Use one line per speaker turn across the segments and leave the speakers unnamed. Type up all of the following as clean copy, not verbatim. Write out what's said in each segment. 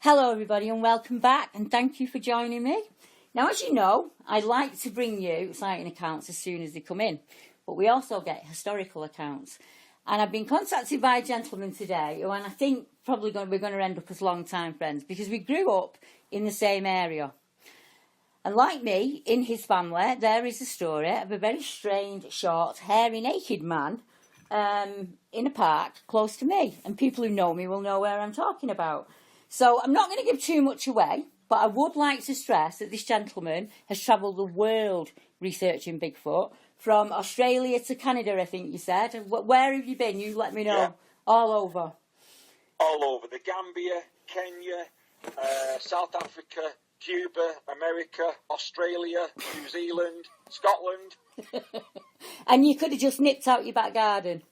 Hello everybody and welcome back, and thank you for joining me. Now, as you know, I like to bring you sighting accounts as soon as they come in, but we also get historical accounts. And I've been contacted by a gentleman today who, and I think probably we're going to end up as long-time friends because we grew up in the same area. And like me, in his family, there is a story of a very strange, short, hairy, naked man in a park close to me. And people who know me will know where I'm talking about. So I'm not going to give too much away, but I would like to stress that this gentleman has travelled the world researching Bigfoot, from Australia to Canada, I think you said. Where have you been? You let me know.
Yeah.
All over.
All over. The Gambia, Kenya, South Africa, Cuba, America, Australia, New Zealand, Scotland.
And you could have just nipped out your back garden.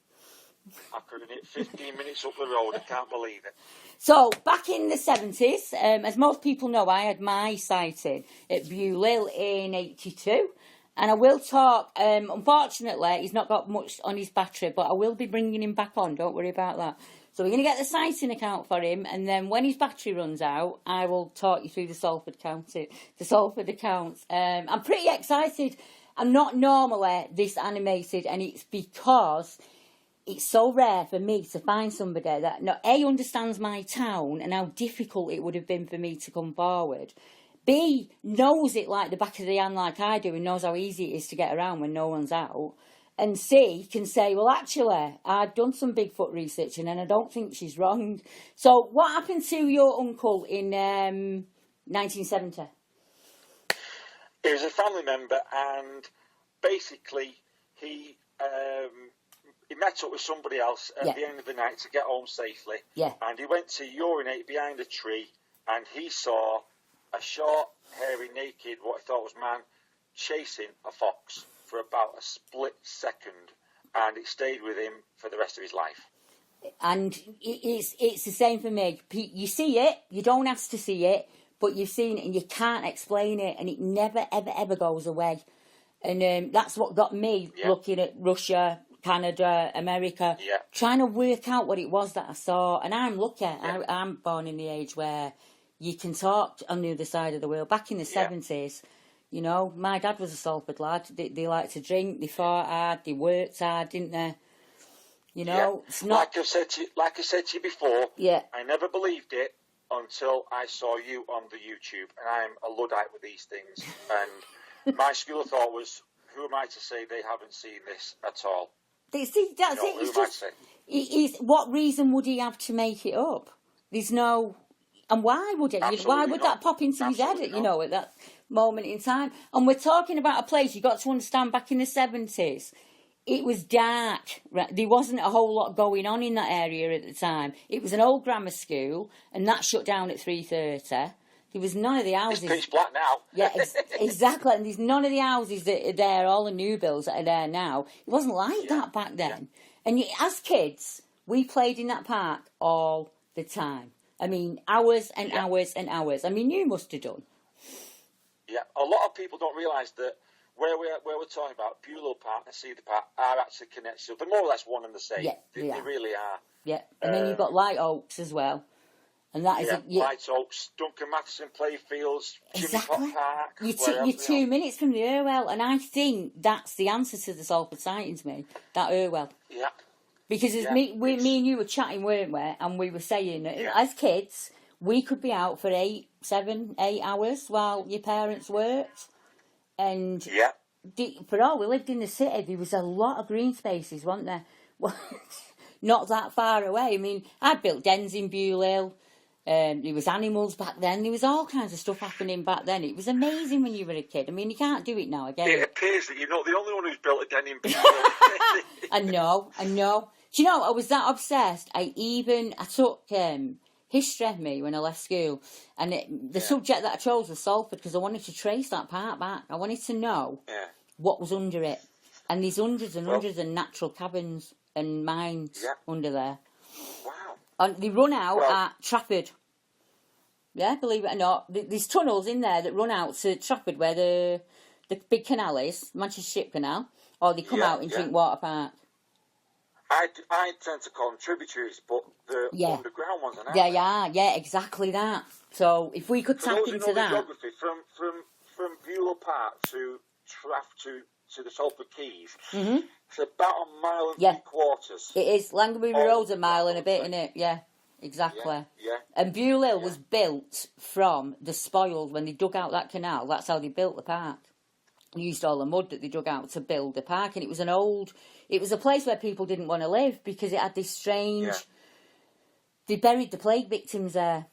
I could have hit 15 minutes up the road. I can't believe it.
So, back in the 70s, as most people know, I had my sighting at Bewlil in 82. And I will talk, unfortunately, he's not got much on his battery, but I will be bringing him back on, don't worry about that. So we're going to get the sighting account for him, and then when his battery runs out, I will talk you through the Salford accounts. I'm pretty excited. I'm not normally this animated, and it's because it's so rare for me to find somebody that understands my town and how difficult it would have been for me to come forward. B, knows it like the back of the hand like I do and knows how easy it is to get around when no one's out. And C, can say, well, actually, I've done some Bigfoot researching and I don't think she's wrong. So what happened to your uncle in 1970?
He was a family member, and basically he met up with somebody else at the end of the night to get home safely.
Yeah.
And he went to urinate behind a tree, and he saw a short, hairy, naked, what he thought was man, chasing a fox for about a split second, and it stayed with him for the rest of his life.
And it's the same for me. You see it, you don't ask to see it, but you've seen it and you can't explain it, and it never, ever, ever goes away. And that's what got me looking at Russia, Canada, America, trying to work out what it was that I saw. And I'm lucky. I'm born in the age where you can talk on the other side of the world. Back in the 70s, you know, my dad was a Salford lad. They liked to drink, they fought hard, they worked hard, didn't they? You know, it's not...
Like I said to you before, I never believed it until I saw you on the YouTube. And I'm a Luddite with these things. And my school of thought was, who am I to say they haven't seen this at all?
See, that's it. It's just, what reason would he have to make it up? There's no... And why would it? Why would that pop into his head, you know, at that moment in time? And we're talking about a place, you've got to understand, back in the 70s, it was dark. Right? There wasn't a whole lot going on in that area at the time. It was an old grammar school, and that shut down at 3:30. There was none of the houses...
It's pitch black now.
Yeah, exactly. And there's none of the houses that are there, all the new builds that are there now. It wasn't like that back then. And as kids, we played in that park all the time. I mean, hours and hours and hours. I mean, you must have done.
Yeah, a lot of people don't realise that where we're talking about, Bewlil Park and Cedar Park are actually connected. So they're more or less one and the same. Yeah, they really are.
Yeah, and then you've got Light Oaks as well. And that is
Light Oaks, Duncan Matheson Playfields, Jimmy Park.
You're 2 minutes from the Irwell, and I think that's the answer to the Salford sightings, me. That Irwell.
Yeah.
Because me and you were chatting, weren't we? And we were saying that as kids, we could be out for 7, 8 hours while your parents worked. And for all we lived in the city, there was a lot of green spaces, wasn't there? Not that far away. I mean, I'd built dens in Bewlil. There was animals back then. There was all kinds of stuff happening back then. It was amazing when you were a kid. I mean, you can't do it now again.
It appears that you're not the only one who's built a den in Bewlil.
I know. Do you know, I was that obsessed. I took history of me when I left school. And the subject that I chose was Salford because I wanted to trace that part back. I wanted to know what was under it. And there's hundreds and hundreds of natural cabins and mines under there.
Wow.
And they run out at Trafford. Yeah, believe it or not. There's tunnels in there that run out to Trafford where the big canal is, Manchester Ship Canal, or they come out in Drinkwater Park.
I tend to call them tributaries, but the underground ones are
now. Yeah, exactly that. So if we could tap into that.
Geography, from Beulah Park to the Salford Keys, it's about a mile and 3/4.
It is. Langabury Road's a mile and a bit, isn't it? Yeah, exactly.
Yeah.
And Beulah was built from the spoils when they dug out that canal. That's how they built the park. They used all the mud that they dug out to build the park, and it was a place where people didn't want to live because it had this strange. Yeah. They buried the plague victims there.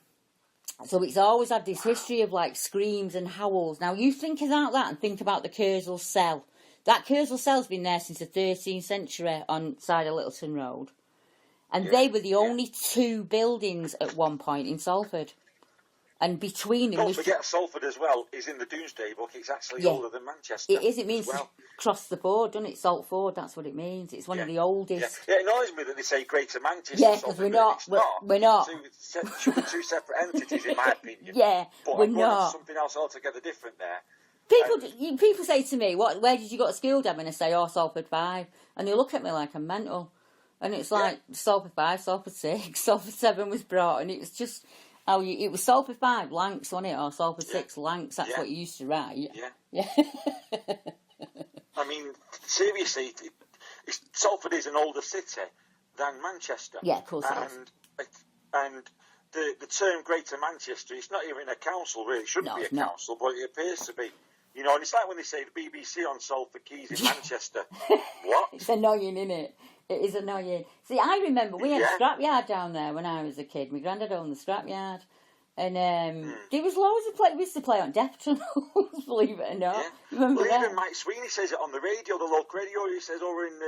So it's always had this history of like screams and howls. Now you think about that and think about the Kersal Cell. That Kersal Cell's been there since the 13th century on side of Littleton Road. And they were the only two buildings at one point in Salford. And between them...
Don't forget Salford as well is in the Domesday Book. It's actually older than Manchester.
It is. It means cross the board, doesn't it? Salford, that's what it means. It's one of the oldest.
Yeah, it annoys me that they say Greater Manchester.
Yeah, because we're not. We're not.
Two separate entities, in my opinion.
Yeah,
but
we're not.
Something else altogether different there.
People say to me, where did you go to school, Deb? And I say, Salford 5. And they look at me like I'm mental. And it's like, Salford 5, Salford 6, Salford 7 was brought. And it was just... it was Salford 5, Lancs, wasn't it? Or Salford 6, Lancs, that's what you used to write.
Yeah. I mean, seriously, Salford is an older city than Manchester.
Yeah, of course it is.
And the term Greater Manchester, it's not even a council, really. It shouldn't be a council, but it appears to be. You know, and it's like when they say the BBC on Salford Keys in Manchester. What?
It's annoying, isn't it? It is annoying. See, I remember we had a scrapyard down there when I was a kid. My granddad owned the scrapyard. And there was loads of we used to play on death tunnels, believe it or not.
Yeah.
Remember
even Mike Sweeney says it on the radio, the local radio. He says over in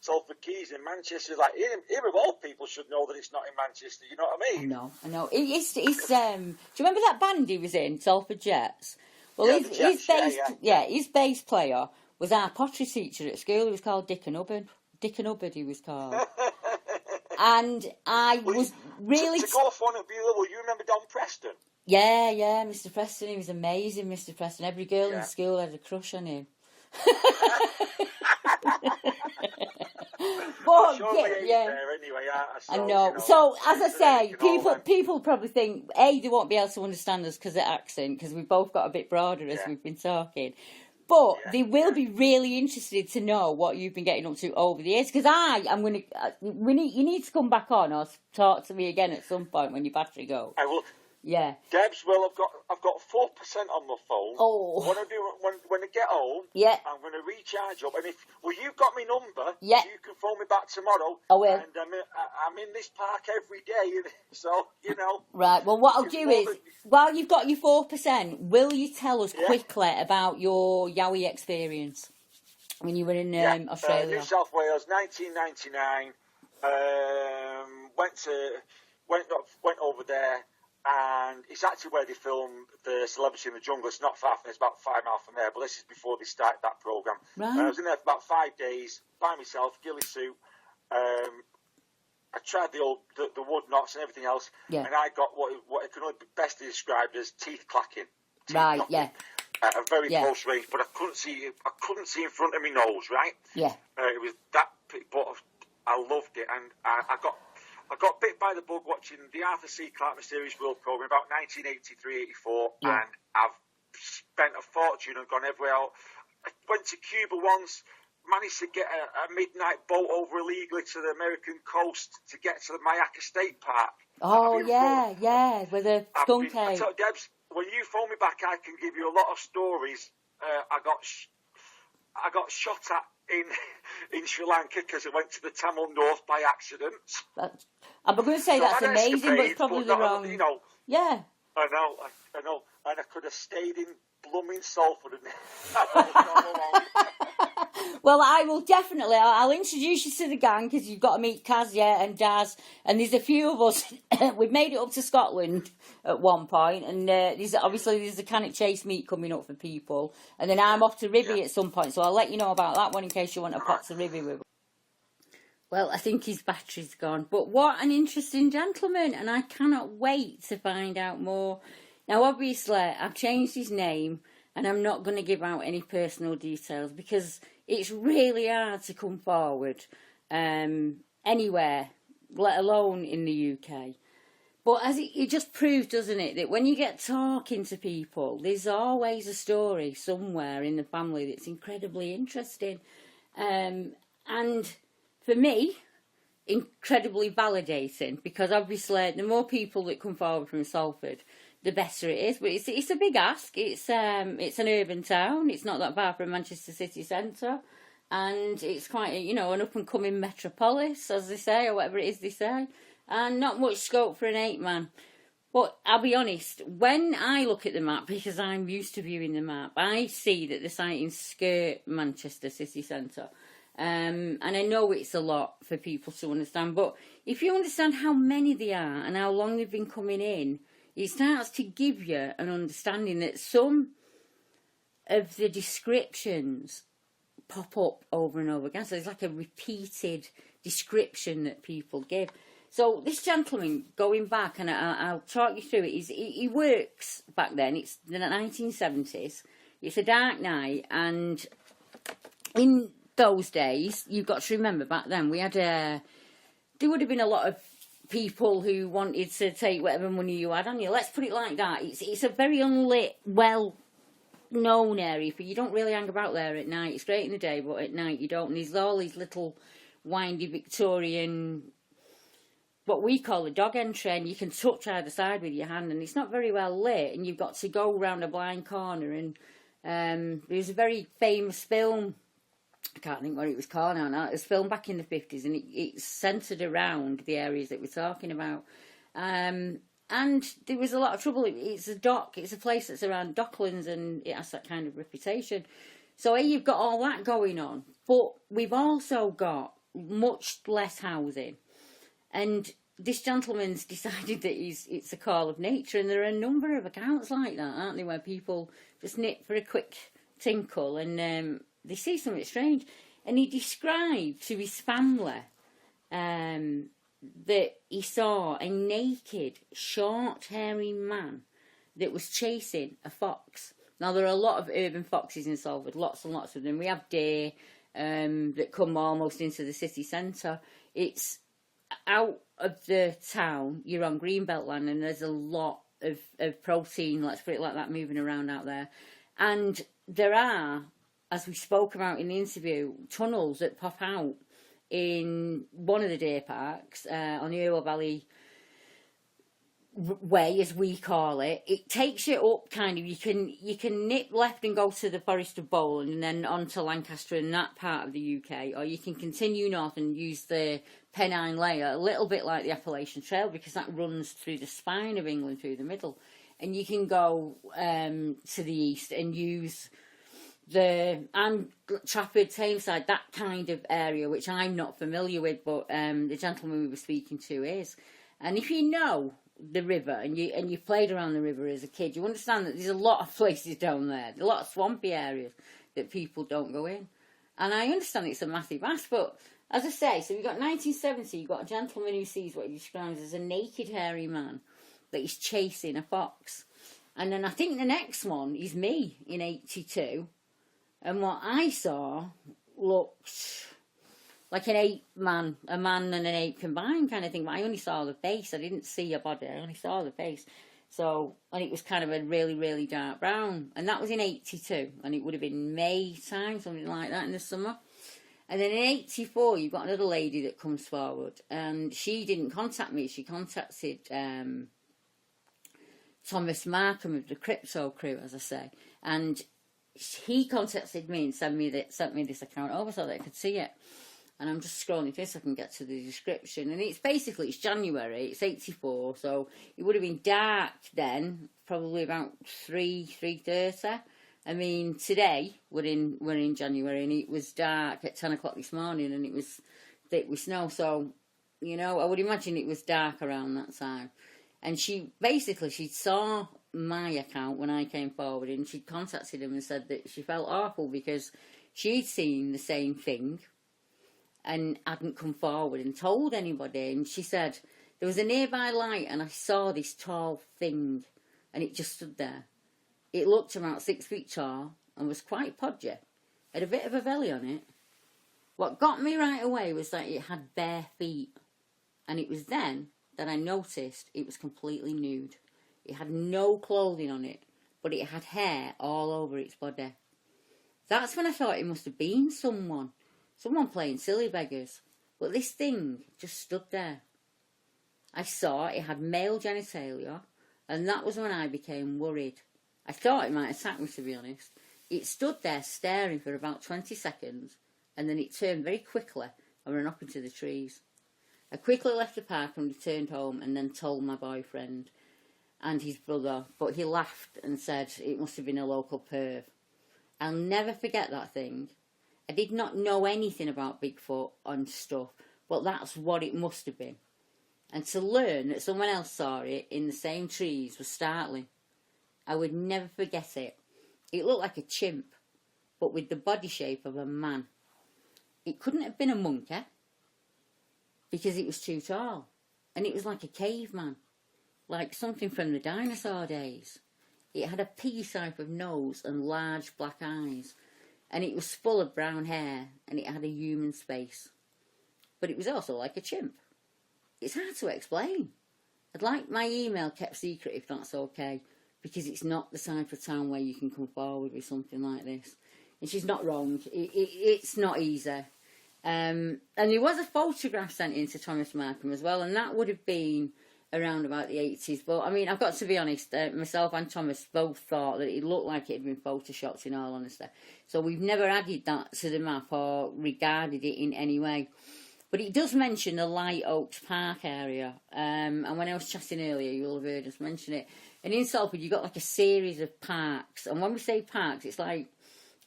Salford Keys in Manchester, like him of all people should know that it's not in Manchester. You know what I mean?
I know. Do you remember that band he was in, Salford Jets? Well, his bass player was our pottery teacher at school. He was called Dick and Hubbard. Dick and Hubbard, he was called. And I was really...
To go off one at Beulah, well, you remember Don Preston?
Yeah, Mr. Preston. He was amazing, Mr. Preston. Every girl in school had a crush on him. But,
anyway,
I know. So, as I say, people probably think, A, they won't be able to understand us because of accent, because we've both got a bit broader as we've been talking. But they will be really interested to know what you've been getting up to over the years. Because you need to come back on or talk to me again at some point when your battery goes.
I will.
Yeah.
Debs, well, I've got 4% on my phone.
Oh.
When I get home, I'm going to recharge up. And you've got my number.
Yeah.
You can phone me back tomorrow.
I will.
And I'm in this park every day, so you know.
Right. Well, what I'll do is, while you've got your 4%, will you tell us quickly about your Yowie experience when you were in Australia?
New South Wales, 1999. Went over there. And it's actually where they filmed the Celebrity in the Jungle. It's not far from there. It's about 5 miles from there. But this is before they started that programme.
Right.
I was in there for about 5 days by myself, ghillie suit. I tried the wood knots and everything else. Yeah. And I got what it can only be best described as teeth clacking.
Right, yeah.
At a very close range. But I couldn't see in front of my nose, right?
Yeah.
It was that, but I loved it. And I got bit by the bug watching the Arthur C. Clarke Mysterious World programme about 1983-84, and I've spent a fortune and gone everywhere else. I went to Cuba once, managed to get a midnight boat over illegally to the American coast to get to the Mayaca State Park.
Oh, with a skunk egg.
Debs, when you phone me back, I can give you a lot of stories. I got shot at in Sri Lanka because I went to the Tamil North by accident.
I'm going to say that's amazing, but it's probably the wrong... Yeah.
I know. And I could have stayed in blooming Salford.
Well, I will definitely... I'll introduce you to the gang because you've got to meet Kazia and Daz. And there's a few of us. We've made it up to Scotland at one point. And there's a Cannock Chase meet coming up for people. And then I'm off to Ribby at some point. So I'll let you know about that one in case you want to pop to Ribby with. Well, I think his battery's gone. But what an interesting gentleman. And I cannot wait to find out more. Now, obviously, I've changed his name. And I'm not going to give out any personal details because it's really hard to come forward anywhere, let alone in the UK. But as it just proves, doesn't it, that when you get talking to people, there's always a story somewhere in the family that's incredibly interesting. And for me, incredibly validating, because obviously the more people that come forward from Salford, the better it is. But it's a big ask. It's an urban town. It's not that far from Manchester city centre, and it's quite an up and coming metropolis, as they say, or whatever it is they say, and not much scope for an 8-man. But I'll be honest, when I look at the map, because I'm used to viewing the map, I see that the sightings skirt Manchester city centre. And I know it's a lot for people to understand, but if you understand how many they are and how long they've been coming in, it starts to give you an understanding that some of the descriptions pop up over and over again. So it's like a repeated description that people give. So this gentleman, going back, and I'll talk you through it, he works back then. It's the 1970s. It's a dark night, and in those days, you've got to remember, back then, we had there would have been a lot of people who wanted to take whatever money you had on you. Let's put it like that. It's a very unlit, well-known area, but you don't really hang about there at night. It's great in the day, but at night you don't. And there's all these little windy Victorian, what we call a dog entry, and you can touch either side with your hand, and it's not very well lit, and you've got to go round a blind corner. And there's a very famous film, I can't think what it was called now. It was filmed back in the 50s, and it's centred around the areas that we're talking about. And there was a lot of trouble. It's a dock. It's a place that's around Docklands, and it has that kind of reputation. So here you've got all that going on. But we've also got much less housing. And this gentleman's decided that it's a call of nature. And there are a number of accounts like that, aren't there, where people just nip for a quick tinkle and they see something strange. And he described to his family that he saw a naked, short, hairy man that was chasing a fox. Now, there are a lot of urban foxes in Salford, lots and lots of them. We have deer that come almost into the city centre. It's out of the town, you're on greenbelt land, and there's a lot of protein, let's put it like that, moving around out there. And there are, as we spoke about in the interview, tunnels that pop out in one of the deer parks on the Irwell Valley Way, as we call it. It takes you up kind of, you can nip left and go to the Forest of Bowland and then on to Lancaster and that part of the UK, or you can continue north and use the Pennine Layer, a little bit like the Appalachian Trail, because that runs through the spine of England, through the middle. And you can go to the east and use Trafford, Tameside, that kind of area, which I'm not familiar with, but the gentleman we were speaking to is. And if you know the river and you played around the river as a kid, you understand that there's a lot of places down there, a lot of swampy areas that people don't go in. And I understand it's a massive ask, but as I say, so you've got 1970, you've got a gentleman who sees what he describes as a naked, hairy man that is chasing a fox. And then I think the next one is me in 82. And what I saw looked like a man and an ape combined kind of thing. But I only saw the face. I didn't see a body. I only saw the face. So, and it was kind of a really, really dark brown. And that was in 82. And it would have been May time, something like that in the summer. And then in 84, you've got another lady that comes forward. And she didn't contact me. She contacted Thomas Markham of the Crypto Crew, as I say. And he contacted me and sent me this account over so that I could see it. And I'm just scrolling through so I can get to the description. And it's January, it's 84, so it would have been dark then, probably about 3:30. I mean, today we're in January, and it was dark at 10 o'clock this morning, and it was thick with snow. So, I would imagine it was dark around that time. And she saw my account when I came forward, and she contacted him and said that she felt awful because she'd seen the same thing and hadn't come forward and told anybody. And she said, there was a nearby light and I saw this tall thing and it just stood there. It looked about 6 feet tall and was quite podgy. Had a bit of a belly on it. What got me right away was that it had bare feet. And it was then that I noticed it was completely nude. It had no clothing on it, but it had hair all over its body. That's when I thought it must have been someone playing silly beggars. But this thing just stood there. I saw it had male genitalia, and that was when I became worried. I thought it might attack me, to be honest. It stood there staring for about 20 seconds, and then it turned very quickly and ran up into the trees. I quickly left the park and returned home, and then told my boyfriend and his brother, but he laughed and said it must have been a local perv. I'll never forget that thing. I did not know anything about Bigfoot and stuff, but that's what it must have been. And to learn that someone else saw it in the same trees was startling. I would never forget it. It looked like a chimp, but with the body shape of a man. It couldn't have been a monkey, because it was too tall. And it was like a caveman, like something from the dinosaur days. It had a piggy type of nose and large black eyes, and it was full of brown hair, and it had a human face. But it was also like a chimp. It's hard to explain. I'd like my email kept secret if that's okay, because it's not the type of town where you can come forward with something like this. And she's not wrong. It's not easy. And there was a photograph sent in to Thomas Markham as well, and that would have been around about the 80s. But, I mean, I've got to be honest, myself and Thomas both thought that it looked like it had been photoshopped, in all honesty. So we've never added that to the map or regarded it in any way. But it does mention the Light Oaks Park area. And when I was chatting earlier, you'll have heard us mention it. And in Salford, you've got like a series of parks. And when we say parks, it's like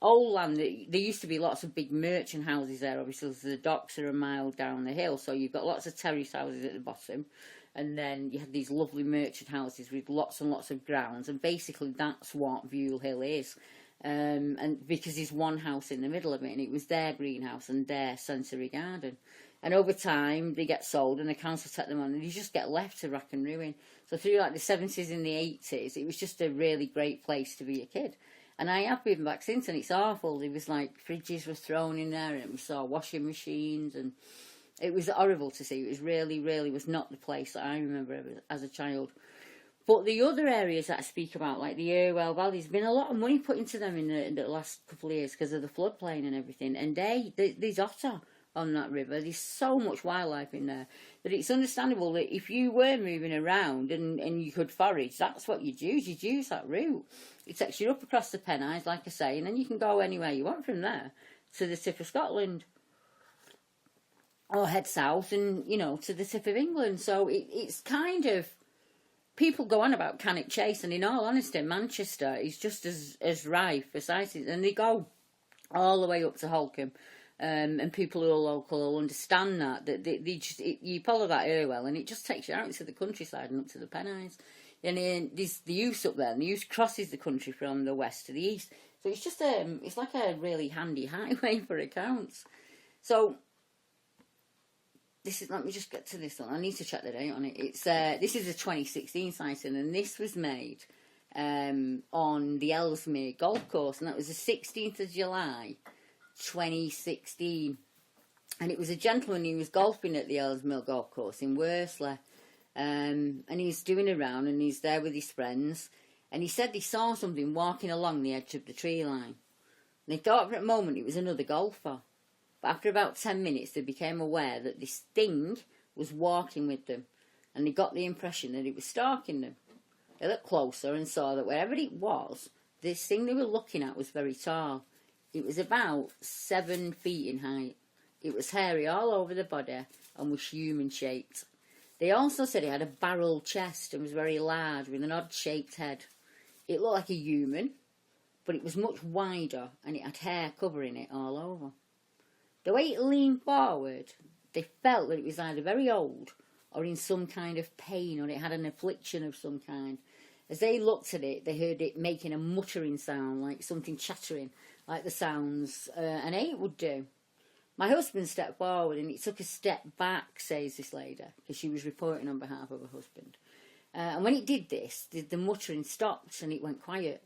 old land. There used to be lots of big merchant houses there, obviously. The docks are a mile down the hill. So you've got lots of terrace houses at the bottom. And then you had these lovely merchant houses with lots and lots of grounds. And basically that's what Buell Hill is. And because there's one house in the middle of it, and it was their greenhouse and their sensory garden. And over time, they get sold and the council take them on and you just get left to rack and ruin. So through like the 70s and the 80s, it was just a really great place to be a kid. And I have been back since, and it's awful. There was like fridges were thrown in there, and we saw washing machines, and it was horrible to see. It was really, really was not the place that I remember as a child. But the other areas that I speak about, like the Irwell Valley, there's been a lot of money put into them in the last couple of years because of the floodplain and everything. And there's otter on that river. There's so much wildlife in there that it's understandable that if you were moving around and you could forage, that's what you'd use. You'd use that route. It takes you up across the Pennines, like I say, and then you can go anywhere you want from there to the tip of Scotland. Or head south and, you know, to the tip of England. So it's kind of... People go on about Cannock Chase, and in all honesty, Manchester is just as rife for sightings. And they go all the way up to Holcombe. And people who are local will understand that they just, you follow that Irwell and it just takes you out into the countryside and up to the Pennines. And there's the Ouse up there, and the Ouse crosses the country from the west to the east. So it's just it's like a really handy highway for accounts. So let me just get to this one. I need to check the date on it. It's this is a 2016 sighting, and this was made on the Ellesmere Golf Course, and that was the 16th of July. 2016, and it was a gentleman who was golfing at the Ellesmere Golf Course in Worsley, and he's doing a round and he's there with his friends, and he said he saw something walking along the edge of the tree line, and they thought for a moment it was another golfer, but after about 10 minutes they became aware that this thing was walking with them, and they got the impression that it was stalking them. They looked closer and saw that wherever it was, this thing they were looking at was very tall. It was about 7 feet in height. It was hairy all over the body and was human-shaped. They also said it had a barrel chest and was very large with an odd-shaped head. It looked like a human, but it was much wider and it had hair covering it all over. The way it leaned forward, they felt that it was either very old or in some kind of pain, or it had an affliction of some kind. As they looked at it, they heard it making a muttering sound, like something chattering, like the sounds an ape would do. My husband stepped forward and he took a step back, says this lady, because she was reporting on behalf of her husband. And when it did this, the muttering stopped and it went quiet.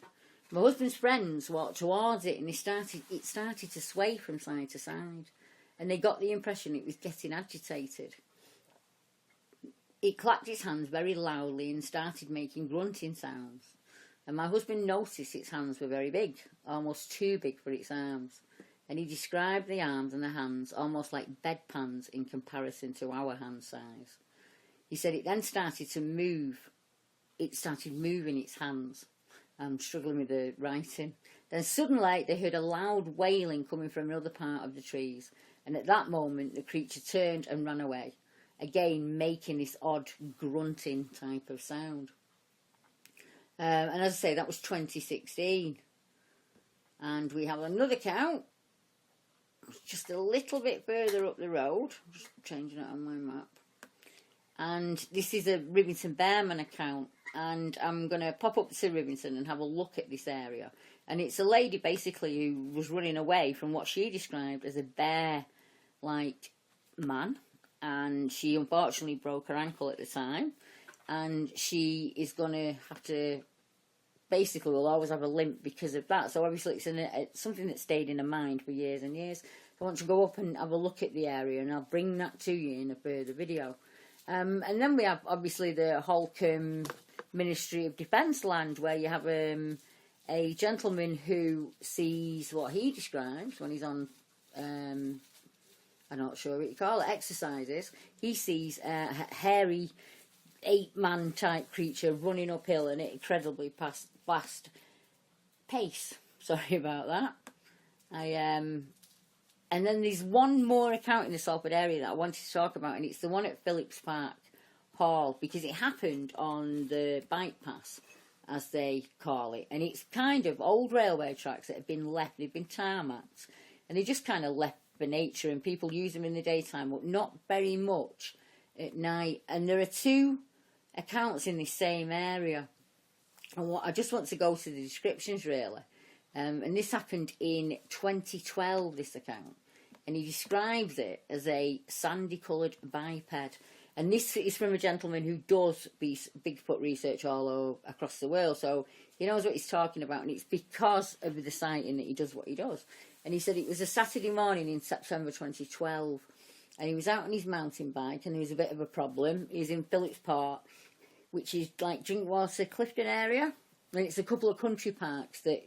My husband's friends walked towards it and it started to sway from side to side. and they got the impression it was getting agitated. It clapped its hands very loudly and started making grunting sounds. And my husband noticed its hands were very big, almost too big for its arms. And he described the arms and the hands almost like bedpans in comparison to our hand size. He said it then started to move. It started moving its hands. I'm struggling with the writing. Then suddenly they heard a loud wailing coming from another part of the trees. And at that moment the creature turned and ran away, again making this odd grunting type of sound. And as I say, that was 2016. And we have another account just a little bit further up the road. I'm just changing it on my map. And this is a Rivington Bearman account. And I'm going to pop up to Rivington and have a look at this area. And it's a lady basically who was running away from what she described as a bear-like man. And she unfortunately broke her ankle at the time. And she is going to have to, basically will always have a limp because of that. So obviously it's something that stayed in her mind for years and years. So I want to go up and have a look at the area, and I'll bring that to you in a further video. And then we have obviously the Holcombe Ministry of Defence land, where you have a gentleman who sees what he describes when he's on, I'm not sure what you call it, exercises. He sees a hairy 8-man type creature running uphill at an incredibly fast pace. Sorry about that. And then there's one more account in the Salford area that I wanted to talk about, and it's the one at Phillips Park Hall, because it happened on the bike pass, as they call it. And it's kind of old railway tracks that have been left, they've been tarmacked, and they just kind of left for nature, and people use them in the daytime, but not very much at night. And there are two accounts in the same area, and I just want to go to the descriptions really. And this happened in 2012, this account, and he describes it as a sandy coloured biped. And this is from a gentleman who does Bigfoot research all over across the world, so he knows what he's talking about, and it's because of the sighting that he does what he does. And he said it was a Saturday morning in September 2012, and he was out on his mountain bike, and there was a bit of a problem. He was in Phillips Park, which is like Drinkwater, Clifton area, and it's a couple of country parks that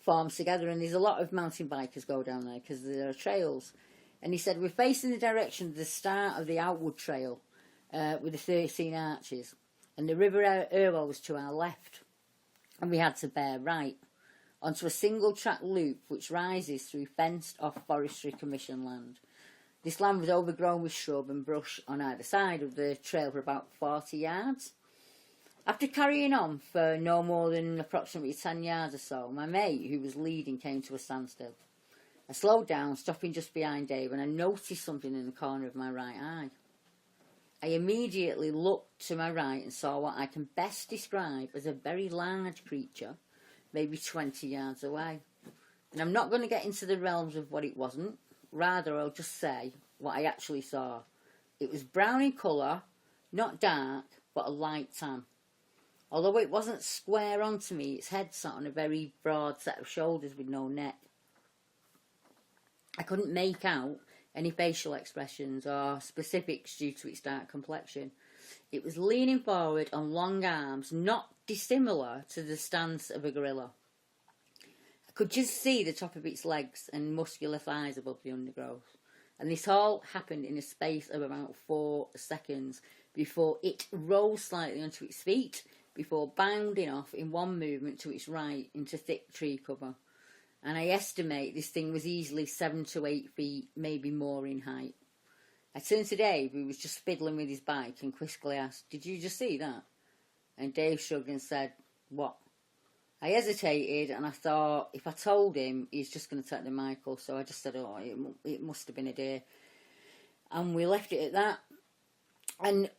forms together, and there's a lot of mountain bikers go down there because there are trails. And he said, we're facing the direction of the start of the outward trail with the 13 arches, and the River Irwell was to our left, and we had to bear right onto a single track loop which rises through fenced off Forestry Commission land. This land was overgrown with shrub and brush on either side of the trail for about 40 yards. After carrying on for no more than approximately 10 yards or so, my mate, who was leading, came to a standstill. I slowed down, stopping just behind Dave, and I noticed something in the corner of my right eye. I immediately looked to my right and saw what I can best describe as a very large creature, maybe 20 yards away. And I'm not going to get into the realms of what it wasn't. Rather, I'll just say what I actually saw. It was brown in colour, not dark, but a light tan. Although it wasn't square onto me, its head sat on a very broad set of shoulders with no neck. I couldn't make out any facial expressions or specifics due to its dark complexion. It was leaning forward on long arms, not dissimilar to the stance of a gorilla. I could just see the top of its legs and muscular thighs above the undergrowth. And this all happened in a space of about 4 seconds before it rose slightly onto its feet, before bounding off in one movement to its right into thick tree cover. And I estimate this thing was easily 7 to 8 feet, maybe more in height. I turned to Dave, who was just fiddling with his bike, and quickly asked, "Did you just see that?" And Dave shrugged and said, "What?" I hesitated, and I thought if I told him, he's just going to take the Michael. So I just said, "Oh, it must have been a deer." And we left it at that. And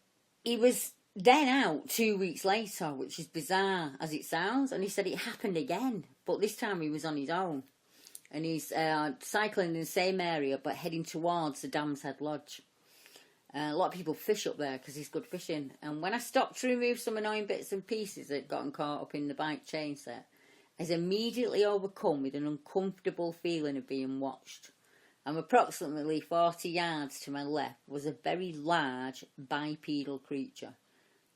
he was then out 2 weeks later, which is bizarre as it sounds, and he said it happened again, but this time he was on his own, and he's cycling in the same area but heading towards the Dam's Head Lodge. A lot of people fish up there because it's good fishing, and when I stopped to remove some annoying bits and pieces that had gotten caught up in the bike chain set, I was immediately overcome with an uncomfortable feeling of being watched. and approximately 40 yards to my left was a very large bipedal creature.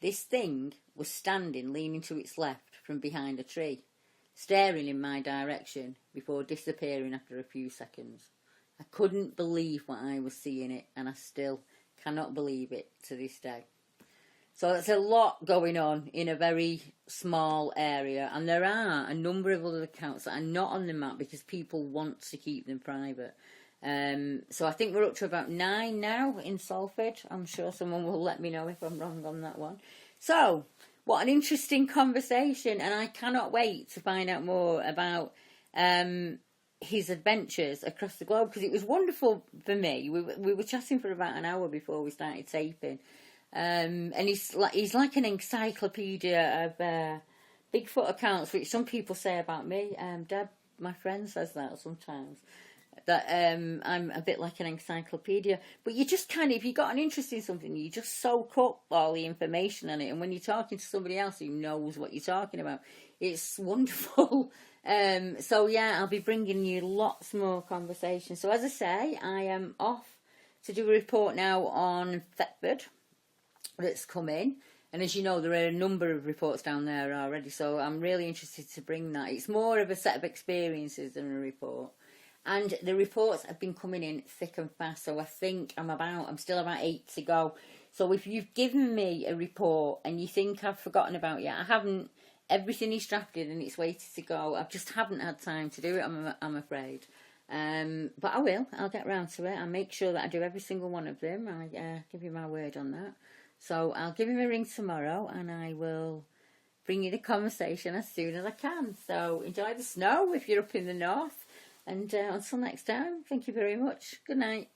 This thing was standing leaning to its left from behind a tree, staring in my direction before disappearing after a few seconds. I couldn't believe what I was seeing it, and I still cannot believe it to this day. So there's a lot going on in a very small area, and there are a number of other accounts that are not on the map because people want to keep them private. So I think we're up to about 9 now in Salford. I'm sure someone will let me know if I'm wrong on that one. So, what an interesting conversation, and I cannot wait to find out more about his adventures across the globe, because it was wonderful for me. We were chatting for about an hour before we started taping. And he's like an encyclopedia of Bigfoot accounts, which some people say about me. Deb, my friend, says that sometimes, that I'm a bit like an encyclopedia. But you just kind of, if you got an interest in something, you just soak up all the information on it. And when you're talking to somebody else who knows what you're talking about, it's wonderful. So yeah, I'll be bringing you lots more conversations. So as I say, I am off to do a report now on Thetford that's come in, and as you know, there are a number of reports down there already, so I'm really interested to bring that. It's more of a set of experiences than a report, and the reports have been coming in thick and fast, so I think I'm still about 8 to go. So if you've given me a report and you think I've forgotten about it, I haven't. Everything is drafted and it's waited to go. I just haven't had time to do it, I'm afraid. But I will. I'll get round to it. I'll make sure that I do every single one of them. I give you my word on that. So I'll give him a ring tomorrow, and I will bring you the conversation as soon as I can. So enjoy the snow if you're up in the north. And until next time, thank you very much. Good night.